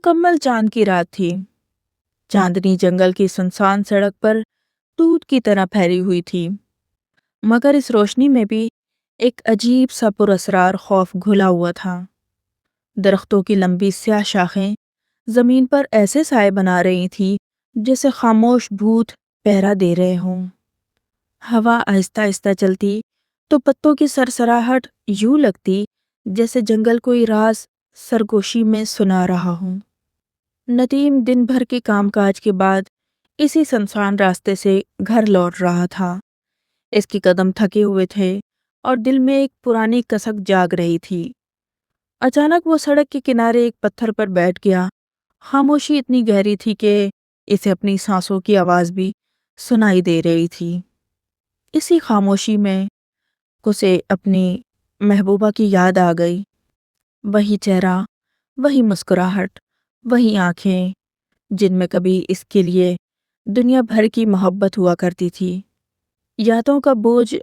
مکمل چاند کی رات تھی۔ چاندنی جنگل کی سنسان سڑک پر دودھ کی طرح پھیلی ہوئی تھی، مگر اس روشنی میں بھی ایک عجیب سا پراسرار خوف گھلا ہوا تھا۔ درختوں کی لمبی سیاہ شاخیں زمین پر ایسے سائے بنا رہی تھی جیسے خاموش بھوت پہرا دے رہے ہوں۔ ہوا آہستہ آہستہ چلتی تو پتوں کی سرسراہٹ یوں لگتی جیسے جنگل کوئی راز سرگوشی میں سنا رہا ہوں۔ ندیم دن بھر کے کام کاج کے بعد اسی سنسان راستے سے گھر لوٹ رہا تھا۔ اس کے قدم تھکے ہوئے تھے اور دل میں ایک پرانی کسک جاگ رہی تھی۔ اچانک وہ سڑک کے کنارے ایک پتھر پر بیٹھ گیا۔ خاموشی اتنی گہری تھی کہ اسے اپنی سانسوں کی آواز بھی سنائی دے رہی تھی۔ اسی خاموشی میں اسے اپنی محبوبہ کی یاد آ گئی۔ وہی چہرہ، وہی مسکراہٹ، وہی آنکھیں جن میں کبھی اس کے لیے دنیا بھر کی محبت ہوا کرتی تھی۔ یادوں کا بوجھ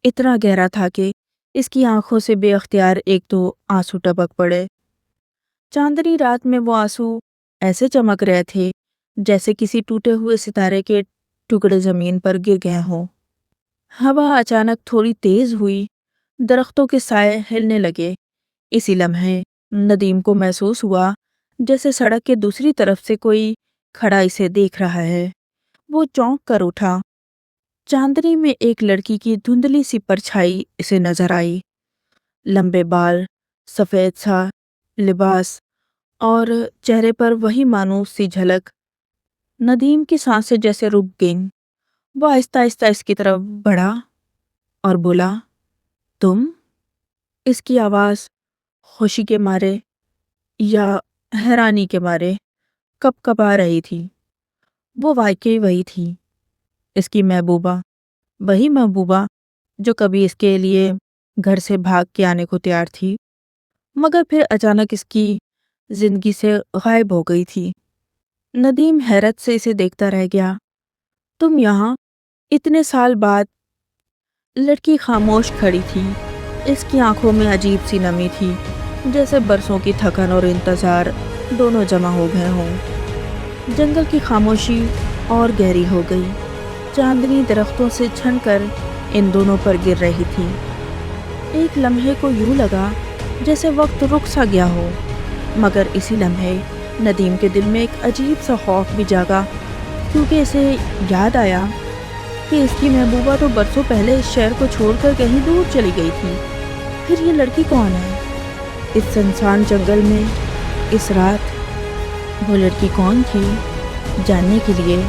اتنا گہرا تھا کہ اس کی آنکھوں سے بے اختیار ایک تو آنسو ٹپک پڑے۔ چاندنی رات میں وہ آنسو ایسے چمک رہے تھے جیسے کسی ٹوٹے ہوئے ستارے کے ٹکڑے زمین پر گر گئے ہوں۔ ہوا اچانک تھوڑی تیز ہوئی، درختوں کے سائے ہلنے لگے۔ اسی لمحے ندیم کو محسوس ہوا جیسے سڑک کے دوسری طرف سے کوئی کھڑا اسے دیکھ رہا ہے۔ وہ چونک کر اٹھا۔ چاندنی میں ایک لڑکی کی دھندلی سی پرچھائی اسے نظر آئی۔ لمبے بال، سفید سا لباس اور چہرے پر وہی مانوس سی جھلک۔ ندیم کی سانسیں جیسے رک گئیں۔ وہ آہستہ آہستہ اس کی طرف بڑھا اور بولا، تم؟ اس کی آواز خوشی کے مارے یا حیرانی کے مارے کپ کپا رہی تھی۔ وہ واقعی وہی تھی، اس کی محبوبہ، وہی محبوبہ جو کبھی اس کے لیے گھر سے بھاگ کے آنے کو تیار تھی، مگر پھر اچانک اس کی زندگی سے غائب ہو گئی تھی۔ ندیم حیرت سے اسے دیکھتا رہ گیا۔ تم یہاں اتنے سال بعد؟ لڑکی خاموش کھڑی تھی۔ اس کی آنکھوں میں عجیب سی نمی تھی، جیسے برسوں کی تھکن اور انتظار دونوں جمع ہو گئے ہوں۔ جنگل کی خاموشی اور گہری ہو گئی۔ چاندنی درختوں سے چھن کر ان دونوں پر گر رہی تھی۔ ایک لمحے کو یوں لگا جیسے وقت رک سا گیا ہو، مگر اسی لمحے ندیم کے دل میں ایک عجیب سا خوف بھی جاگا، کیونکہ اسے یاد آیا کہ اس کی محبوبہ تو برسوں پہلے اس شہر کو چھوڑ کر کہیں دور چلی گئی تھی۔ پھر یہ لڑکی کون ہے اس سنسان جنگل میں اس رات؟ وہ لڑکی کون تھی؟ جاننے کے لیے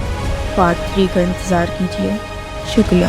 پارٹ 3 کا انتظار کیجیے۔ شکریہ۔